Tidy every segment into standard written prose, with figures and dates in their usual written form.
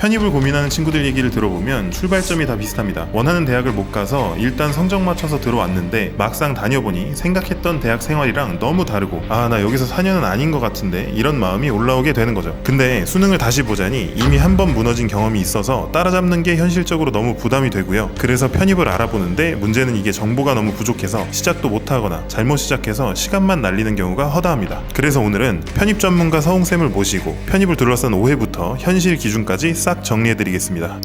편입을 고민하는 친구들 얘기를 들어보면 출발점이 다 비슷합니다. 원하는 대학을 못 가서 일단 성적 맞춰서 들어왔는데 막상 다녀보니 생각했던 대학 생활이랑 너무 다르고 나 여기서 4년은 아닌 것 같은데 이런 마음이 올라오게 되는 거죠. 근데 수능을 다시 보자니 이미 한 번 무너진 경험이 있어서 따라잡는 게 현실적으로 너무 부담이 되고요. 그래서 편입을 알아보는데 문제는 이게 정보가 너무 부족해서 시작도 못하거나 잘못 시작해서 시간만 날리는 경우가 허다합니다. 그래서 오늘은 편입 전문가 서웅쌤을 모시고 편입을 둘러싼 오해부터 현실 기준까지 싹 정리해드리겠습니다.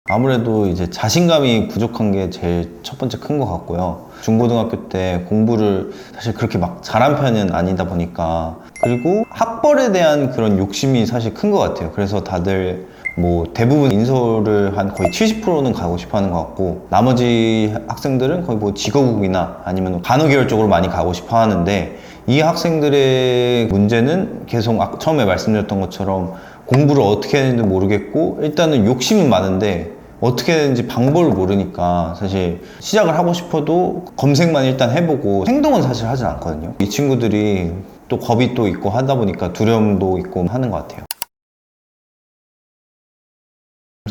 아무래도 이제 자신감이 부족한 게 제일 첫 번째 큰 것 같고요. 중고등학교 때 공부를 사실 그렇게 막 잘한 편은 아니다 보니까, 그리고 학벌에 대한 그런 욕심이 사실 큰 것 같아요. 그래서 다들 뭐 대부분 인서울을 한 거의 70%는 가고 싶어 하는 것 같고, 나머지 학생들은 거의 뭐 직업국이나 아니면 간호계열 쪽으로 많이 가고 싶어 하는데, 이 학생들의 문제는 계속 처음에 말씀드렸던 것처럼 공부를 어떻게 해야 되는지 모르겠고, 일단은 욕심은 많은데 어떻게 해야 되는지 방법을 모르니까 사실 시작을 하고 싶어도 검색만 일단 해보고 행동은 사실 하진 않거든요. 이 친구들이 또 겁이 또 있고 하다 보니까 두려움도 있고 하는 것 같아요.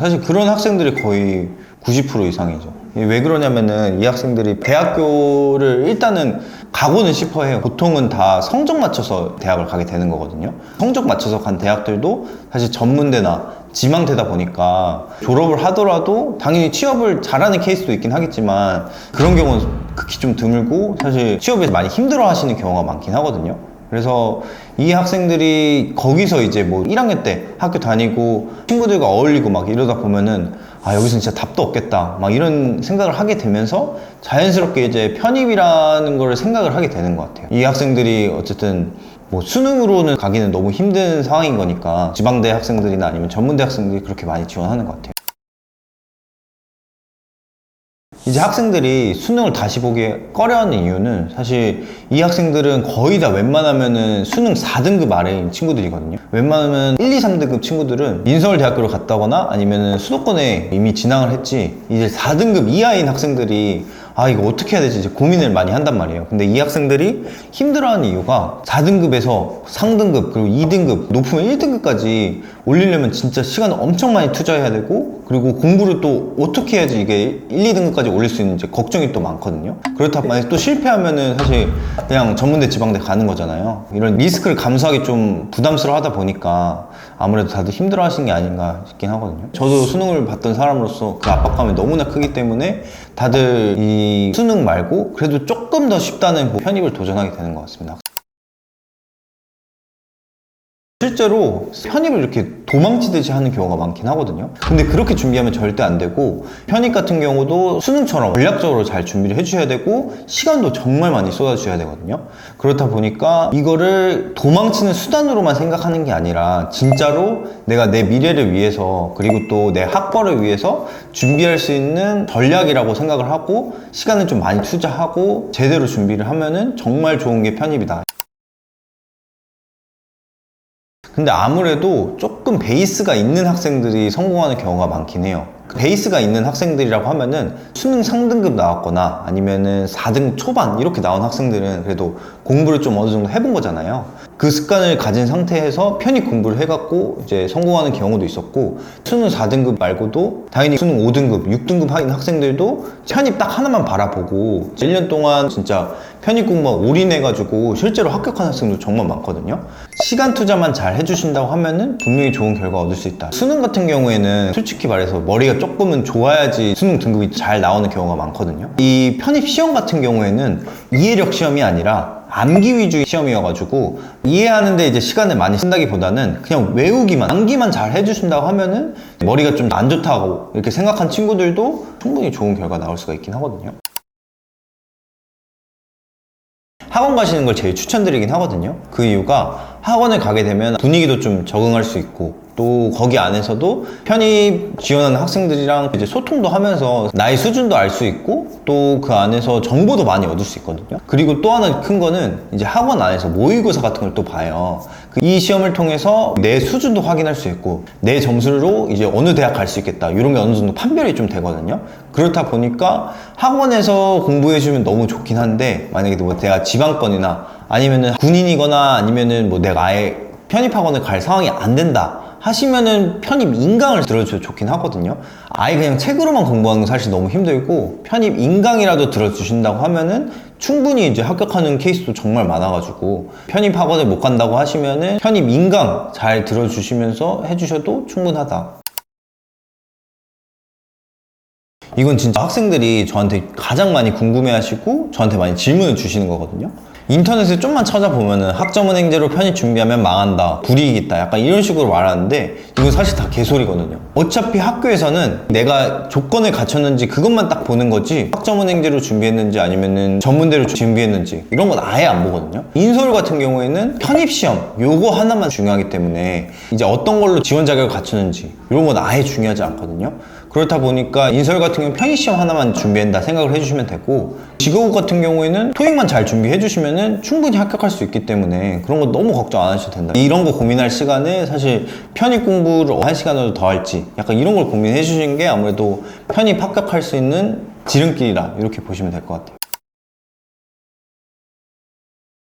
사실 그런 학생들이 거의 90% 이상이죠. 왜 그러냐면은 이 학생들이 대학교를 일단은 가고는 싶어 해요. 보통은 다 성적 맞춰서 대학을 가게 되는 거거든요. 성적 맞춰서 간 대학들도 사실 전문대나 지망대다 보니까 졸업을 하더라도 당연히 취업을 잘하는 케이스도 있긴 하겠지만, 그런 경우는 극히 좀 드물고 사실 취업에서 많이 힘들어 하시는 경우가 많긴 하거든요. 그래서 이 학생들이 거기서 이제 뭐 1학년 때 학교 다니고 친구들과 어울리고 막 이러다 보면은 여기서 진짜 답도 없겠다 막 이런 생각을 하게 되면서 자연스럽게 이제 편입이라는 걸 생각을 하게 되는 것 같아요. 이 학생들이 어쨌든 뭐 수능으로는 가기는 너무 힘든 상황인 거니까 지방대 학생들이나 아니면 전문대 학생들이 그렇게 많이 지원하는 것 같아요. 이제 학생들이 수능을 다시 보기 꺼려하는 이유는, 사실 이 학생들은 거의 다 웬만하면은 수능 4등급 아래인 친구들이거든요. 웬만하면 1, 2, 3등급 친구들은 인서울대학교를 갔다거나 아니면은 수도권에 이미 진학을 했지, 이제 4등급 이하인 학생들이 이거 어떻게 해야 되지 이제 고민을 많이 한단 말이에요. 근데 이 학생들이 힘들어하는 이유가 4등급에서 상등급 그리고 2등급 높으면 1등급까지 올리려면 진짜 시간을 엄청 많이 투자해야 되고, 그리고 공부를 또 어떻게 해야지 이게 1, 2등급까지 올릴 수 있는지 걱정이 또 많거든요. 그렇다 만약 또 실패하면은 사실 그냥 전문대 지방대 가는 거잖아요. 이런 리스크를 감수하기 좀 부담스러워하다 보니까 아무래도 다들 힘들어 하시는 게 아닌가 싶긴 하거든요. 저도 수능을 봤던 사람으로서 그 압박감이 너무나 크기 때문에 다들 이 수능 말고 그래도 조금 더 쉽다는 편입을 도전하게 되는 것 같습니다. 실제로 편입을 이렇게 도망치듯이 하는 경우가 많긴 하거든요. 근데 그렇게 준비하면 절대 안 되고, 편입 같은 경우도 수능처럼 전략적으로 잘 준비를 해주셔야 되고 시간도 정말 많이 쏟아주셔야 되거든요. 그렇다 보니까 이거를 도망치는 수단으로만 생각하는 게 아니라 진짜로 내가 내 미래를 위해서, 그리고 또 내 학벌을 위해서 준비할 수 있는 전략이라고 생각을 하고 시간을 좀 많이 투자하고 제대로 준비를 하면은 정말 좋은 게 편입이다. 근데 아무래도 조금 베이스가 있는 학생들이 성공하는 경우가 많긴 해요. 베이스가 있는 학생들이라고 하면은 수능 상등급 나왔거나 아니면은 4등 초반 이렇게 나온 학생들은 그래도 공부를 좀 어느 정도 해본 거잖아요. 그 습관을 가진 상태에서 편입 공부를 해갖고 이제 성공하는 경우도 있었고, 수능 4등급 말고도 당연히 수능 5등급, 6등급 하는 학생들도 편입 딱 하나만 바라보고 1년 동안 진짜 편입 공부만 올인해가지고 실제로 합격한 학생도 정말 많거든요. 시간 투자만 잘 해주신다고 하면은 분명히 좋은 결과 얻을 수 있다. 수능 같은 경우에는 솔직히 말해서 머리가 조금은 좋아야지 수능 등급이 잘 나오는 경우가 많거든요. 이 편입 시험 같은 경우에는 이해력 시험이 아니라 암기 위주의 시험이어가지고 이해하는데 이제 시간을 많이 쓴다기보다는 그냥 외우기만, 암기만 잘 해주신다고 하면은 머리가 좀 안 좋다고 이렇게 생각한 친구들도 충분히 좋은 결과 나올 수가 있긴 하거든요. 학원 가시는 걸 제일 추천드리긴 하거든요. 그 이유가 학원을 가게 되면 분위기도 좀 적응할 수 있고, 또 거기 안에서도 편입 지원하는 학생들이랑 이제 소통도 하면서 나의 수준도 알 수 있고, 또 그 안에서 정보도 많이 얻을 수 있거든요. 그리고 또 하나 큰 거는 이제 학원 안에서 모의고사 같은 걸 또 봐요. 이 시험을 통해서 내 수준도 확인할 수 있고 내 점수로 이제 어느 대학 갈 수 있겠다 이런 게 어느 정도 판별이 좀 되거든요. 그렇다 보니까 학원에서 공부해주면 너무 좋긴 한데, 만약에 뭐 내가 지방권이나 아니면은 군인이거나 아니면은 뭐 내가 아예 편입학원을 갈 상황이 안 된다 하시면은 편입 인강을 들어주셔도 좋긴 하거든요. 아예 그냥 책으로만 공부하는 건 사실 너무 힘들고 편입 인강이라도 들어주신다고 하면은 충분히 이제 합격하는 케이스도 정말 많아가지고 편입 학원을 못 간다고 하시면은 편입 인강 잘 들어주시면서 해주셔도 충분하다. 이건 진짜 학생들이 저한테 가장 많이 궁금해하시고 저한테 많이 질문을 주시는 거거든요. 인터넷에 좀만 찾아보면은 학점은행제로 편입 준비하면 망한다, 불이익 있다, 약간 이런 식으로 말하는데 이건 사실 다 개소리거든요. 어차피 학교에서는 내가 조건을 갖췄는지 그것만 딱 보는 거지 학점은행제로 준비했는지 아니면은 전문대로 준비했는지 이런 건 아예 안 보거든요. 인서울 같은 경우에는 편입시험 요거 하나만 중요하기 때문에 이제 어떤 걸로 지원 자격을 갖췄는지 이런 건 아예 중요하지 않거든요. 그렇다 보니까 인서울 같은 경우는 편입시험 하나만 준비한다 생각을 해주시면 되고, 직업국 같은 경우에는 토익만 잘 준비해 주시면은 충분히 합격할 수 있기 때문에 그런 거 너무 걱정 안 하셔도 된다. 이런 거 고민할 시간에 사실 편입 공부를 1시간으로 더 할지 약간 이런 걸 고민해 주시는 게 아무래도 편입 합격할 수 있는 지름길이라 이렇게 보시면 될 것 같아요.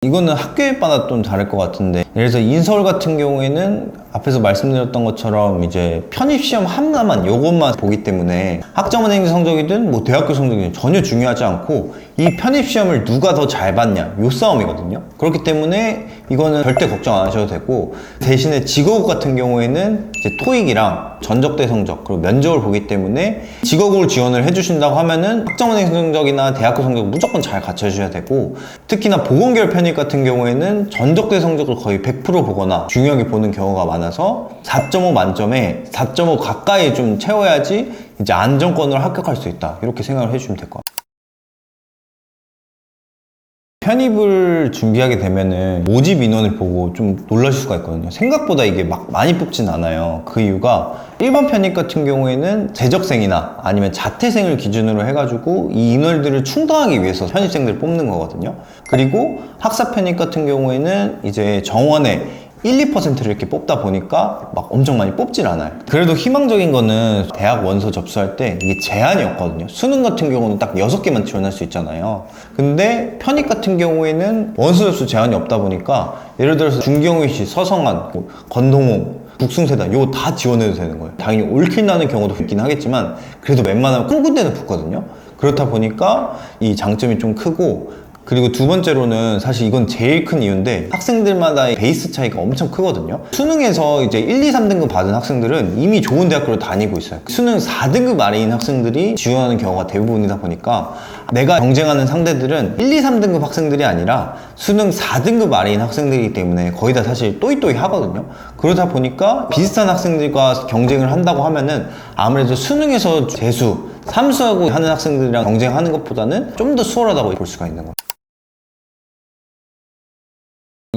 이거는 학교에 따라 좀 다를 것 같은데, 예를 들어서 인서울 같은 경우에는 앞에서 말씀드렸던 것처럼 이제 편입시험 하나만 요것만 보기 때문에 학점은행 성적이든 뭐 대학교 성적이든 전혀 중요하지 않고 이 편입시험을 누가 더 잘 봤냐 요 싸움이거든요. 그렇기 때문에 이거는 절대 걱정 안 하셔도 되고, 대신에 직업국 같은 경우에는 이제 토익이랑 전적대 성적 그리고 면접을 보기 때문에 직업국을 지원을 해주신다고 하면은 학점은행 성적이나 대학교 성적 무조건 잘 갖춰주셔야 되고, 특히나 보건계열 편입 같은 경우에는 전적대 성적을 거의 100% 보거나 중요하게 보는 경우가 많아서 4.5 만점에 4.5 가까이 좀 채워야지 이제 안정권으로 합격할 수 있다 이렇게 생각을 해주시면 될 것 같아요. 편입을 준비하게 되면은 모집 인원을 보고 좀 놀라실 수가 있거든요. 생각보다 이게 막 많이 뽑진 않아요. 그 이유가 1번 편입 같은 경우에는 재적생이나 아니면 자퇴생을 기준으로 해가지고 이 인원들을 충당하기 위해서 편입생들을 뽑는 거거든요. 그리고 학사 편입 같은 경우에는 이제 정원에 1, 2%를 이렇게 뽑다 보니까 막 엄청 많이 뽑질 않아요. 그래도 희망적인 거는 대학 원서 접수할 때 이게 제한이 없거든요. 수능 같은 경우는 딱 6개만 지원할 수 있잖아요. 근데 편입 같은 경우에는 원서 접수 제한이 없다 보니까 예를 들어서 중경위시, 서성한, 건동홍, 북숭세단 요거 다 지원해도 되는 거예요. 당연히 올킬 나는 경우도 있긴 하겠지만 그래도 웬만하면 큰 군데는 붙거든요. 그렇다 보니까 이 장점이 좀 크고, 그리고 두 번째로는 사실 이건 제일 큰 이유인데 학생들마다의 베이스 차이가 엄청 크거든요. 수능에서 이제 1, 2, 3등급 받은 학생들은 이미 좋은 대학교를 다니고 있어요. 수능 4등급 아래인 학생들이 지원하는 경우가 대부분이다 보니까 내가 경쟁하는 상대들은 1, 2, 3등급 학생들이 아니라 수능 4등급 아래인 학생들이기 때문에 거의 다 사실 또이또이 하거든요. 그러다 보니까 비슷한 학생들과 경쟁을 한다고 하면은 아무래도 수능에서 재수, 삼수하고 하는 학생들이랑 경쟁하는 것보다는 좀 더 수월하다고 볼 수가 있는 거예요.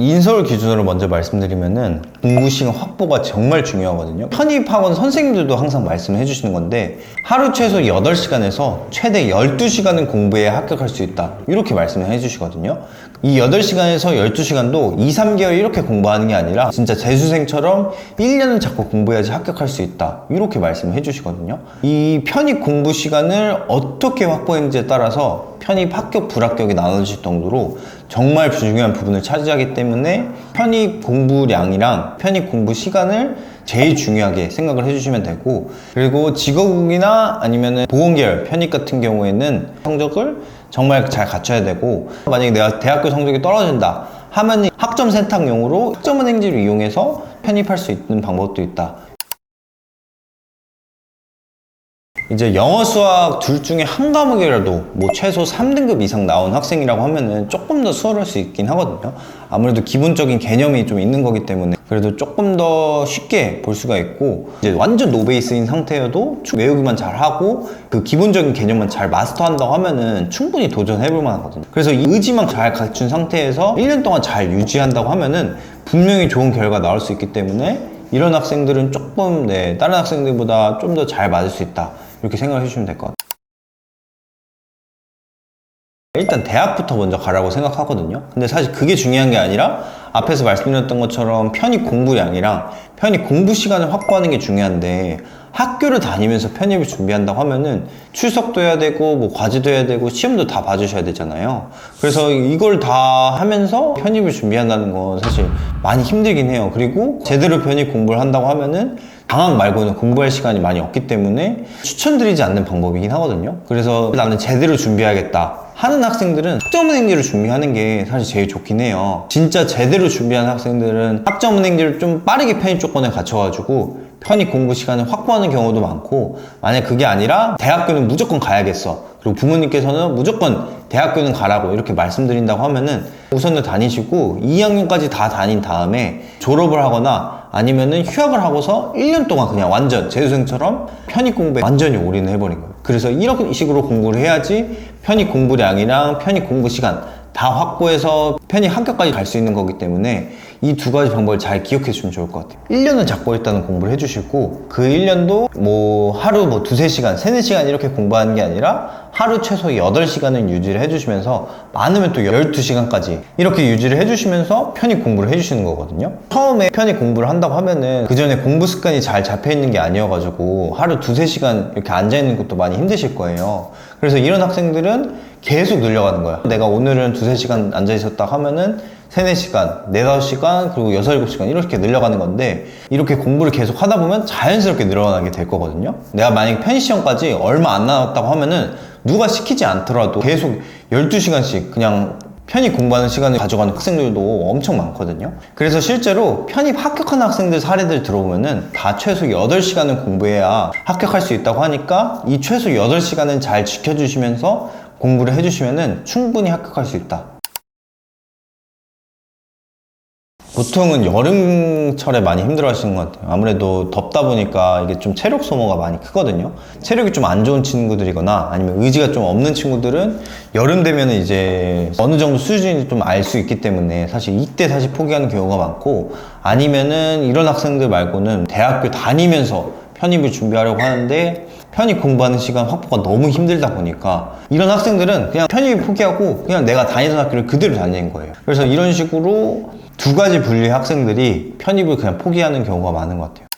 인서울 기준으로 먼저 말씀드리면은 공부 시간 확보가 정말 중요하거든요. 편입학원 선생님들도 항상 말씀해 주시는 건데 하루 최소 8시간에서 최대 12시간은 공부해 합격할 수 있다 이렇게 말씀을 해 주시거든요. 이 8시간에서 12시간도 2, 3개월 이렇게 공부하는 게 아니라 진짜 재수생처럼 1년을 자꾸 공부해야지 합격할 수 있다 이렇게 말씀을 해 주시거든요. 이 편입 공부 시간을 어떻게 확보했는지에 따라서 편입 합격, 불합격이 나눠질 정도로 정말 중요한 부분을 차지하기 때문에 편입 공부량이랑 편입 공부 시간을 제일 중요하게 생각을 해주시면 되고, 그리고 직업국이나 아니면은 보건계열 편입 같은 경우에는 성적을 정말 잘 갖춰야 되고, 만약에 내가 대학교 성적이 떨어진다 하면 학점 세탁용으로 학점은행지를 이용해서 편입할 수 있는 방법도 있다. 이제 영어, 수학 둘 중에 한 과목이라도 뭐 최소 3등급 이상 나온 학생이라고 하면은 조금 더 수월할 수 있긴 하거든요. 아무래도 기본적인 개념이 좀 있는 거기 때문에 그래도 조금 더 쉽게 볼 수가 있고, 이제 완전 노베이스인 상태여도 외우기만 잘하고 그 기본적인 개념만 잘 마스터한다고 하면은 충분히 도전해볼 만하거든요. 그래서 이 의지만 잘 갖춘 상태에서 1년 동안 잘 유지한다고 하면은 분명히 좋은 결과 나올 수 있기 때문에 이런 학생들은 조금 다른 학생들보다 좀 더 잘 맞을 수 있다 이렇게 생각을 해주시면 될 것 같아요. 일단 대학부터 먼저 가라고 생각하거든요. 근데 사실 그게 중요한 게 아니라 앞에서 말씀드렸던 것처럼 편입 공부량이랑 편입 공부 시간을 확보하는 게 중요한데, 학교를 다니면서 편입을 준비한다고 하면은 출석도 해야 되고 뭐 과제도 해야 되고 시험도 다 봐주셔야 되잖아요. 그래서 이걸 다 하면서 편입을 준비한다는 건 사실 많이 힘들긴 해요. 그리고 제대로 편입 공부를 한다고 하면은 방학 말고는 공부할 시간이 많이 없기 때문에 추천드리지 않는 방법이긴 하거든요. 그래서 나는 제대로 준비하겠다 하는 학생들은 학점은행제를 준비하는 게 사실 제일 좋긴 해요. 진짜 제대로 준비하는 학생들은 학점은행제를 좀 빠르게 편입 조건에 갖춰가지고 편입 공부 시간을 확보하는 경우도 많고, 만약 그게 아니라 대학교는 무조건 가야겠어, 그리고 부모님께서는 무조건 대학교는 가라고 이렇게 말씀드린다고 하면은 우선은 다니시고 2학년까지 다 다닌 다음에 졸업을 하거나 아니면은 휴학을 하고서 1년 동안 그냥 완전 재수생처럼 편입 공부에 완전히 올인을 해버린 거예요. 그래서 이런 식으로 공부를 해야지 편입 공부량이랑 편입 공부 시간 다 확보해서 편입 합격까지 갈 수 있는 거기 때문에 이 두 가지 방법을 잘 기억해 주시면 좋을 것 같아요. 1년은 잡고 일단은 공부를 해주시고, 그 1년도 뭐 하루 뭐 2-3시간, 3-4시간 이렇게 공부하는 게 아니라 하루 최소 8시간은 유지를 해주시면서, 많으면 또 12시간까지 이렇게 유지를 해주시면서 편입 공부를 해주시는 거거든요. 처음에 편입 공부를 한다고 하면은 그 전에 공부 습관이 잘 잡혀 있는 게 아니어가지고 하루 2-3시간 이렇게 앉아있는 것도 많이 힘드실 거예요. 그래서 이런 학생들은 계속 늘려가는 거야. 내가 오늘은 2-3시간 앉아있었다 하면은 3-4시간, 4-5시간, 그리고 6-7시간 이렇게 늘려가는 건데, 이렇게 공부를 계속 하다 보면 자연스럽게 늘어나게 될 거거든요. 내가 만약에 편입시험까지 얼마 안 남았다고 하면은 누가 시키지 않더라도 계속 12시간씩 그냥 편입 공부하는 시간을 가져가는 학생들도 엄청 많거든요. 그래서 실제로 편입 합격하는 학생들 사례들 들어보면은 다 최소 8시간은 공부해야 합격할 수 있다고 하니까, 이 최소 8시간은 잘 지켜주시면서 공부를 해주시면은 충분히 합격할 수 있다. 보통은 여름철에 많이 힘들어 하시는 것 같아요. 아무래도 덥다 보니까 이게 좀 체력 소모가 많이 크거든요. 체력이 좀 안 좋은 친구들이거나 아니면 의지가 좀 없는 친구들은 여름 되면은 이제 어느 정도 수준인지 좀 알 수 있기 때문에 사실 이때 사실 포기하는 경우가 많고, 아니면은 이런 학생들 말고는 대학교 다니면서 편입을 준비하려고 하는데 편입 공부하는 시간 확보가 너무 힘들다 보니까 이런 학생들은 그냥 편입 포기하고 그냥 내가 다니던 학교를 그대로 다니는 거예요. 그래서 이런 식으로 두 가지 분류의 학생들이 편입을 그냥 포기하는 경우가 많은 것 같아요.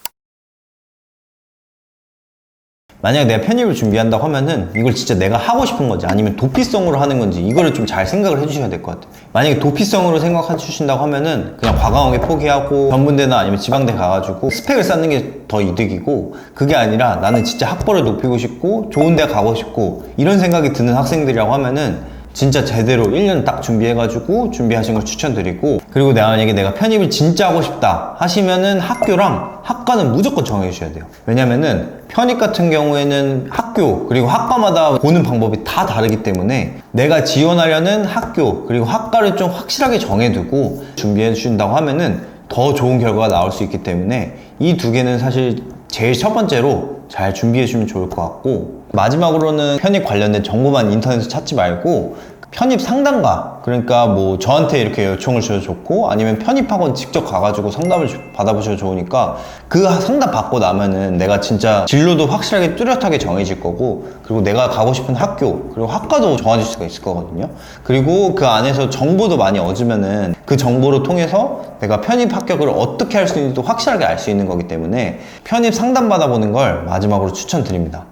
만약에 내가 편입을 준비한다고 하면은 이걸 진짜 내가 하고 싶은 건지 아니면 도피성으로 하는 건지 이거를 좀 잘 생각을 해주셔야 될 것 같아요. 만약에 도피성으로 생각해 주신다고 하면은 그냥 과감하게 포기하고 전문대나 아니면 지방대 가가지고 스펙을 쌓는 게 더 이득이고, 그게 아니라 나는 진짜 학벌을 높이고 싶고 좋은 데 가고 싶고 이런 생각이 드는 학생들이라고 하면은 진짜 제대로 1년 딱 준비해가지고 준비하신 걸 추천드리고, 그리고 만약에 내가 편입을 진짜 하고 싶다 하시면은 학교랑 학과는 무조건 정해주셔야 돼요. 왜냐면은 편입 같은 경우에는 학교 그리고 학과마다 보는 방법이 다 다르기 때문에 내가 지원하려는 학교 그리고 학과를 좀 확실하게 정해두고 준비해 주신다고 하면은 더 좋은 결과가 나올 수 있기 때문에 이 두 개는 사실 제일 첫 번째로 잘 준비해 주면 좋을 것 같고, 마지막으로는 편입 관련된 정보만 인터넷에서 찾지 말고 편입 상담가, 그러니까 뭐 저한테 이렇게 요청을 주셔도 좋고 아니면 편입학원 직접 가가지고 상담을 받아보셔도 좋으니까 그 상담 받고 나면은 내가 진짜 진로도 확실하게 뚜렷하게 정해질 거고, 그리고 내가 가고 싶은 학교 그리고 학과도 정해질 수가 있을 거거든요. 그리고 그 안에서 정보도 많이 얻으면은 그 정보를 통해서 내가 편입 합격을 어떻게 할 수 있는지도 확실하게 알 수 있는 거기 때문에 편입 상담 받아보는 걸 마지막으로 추천드립니다.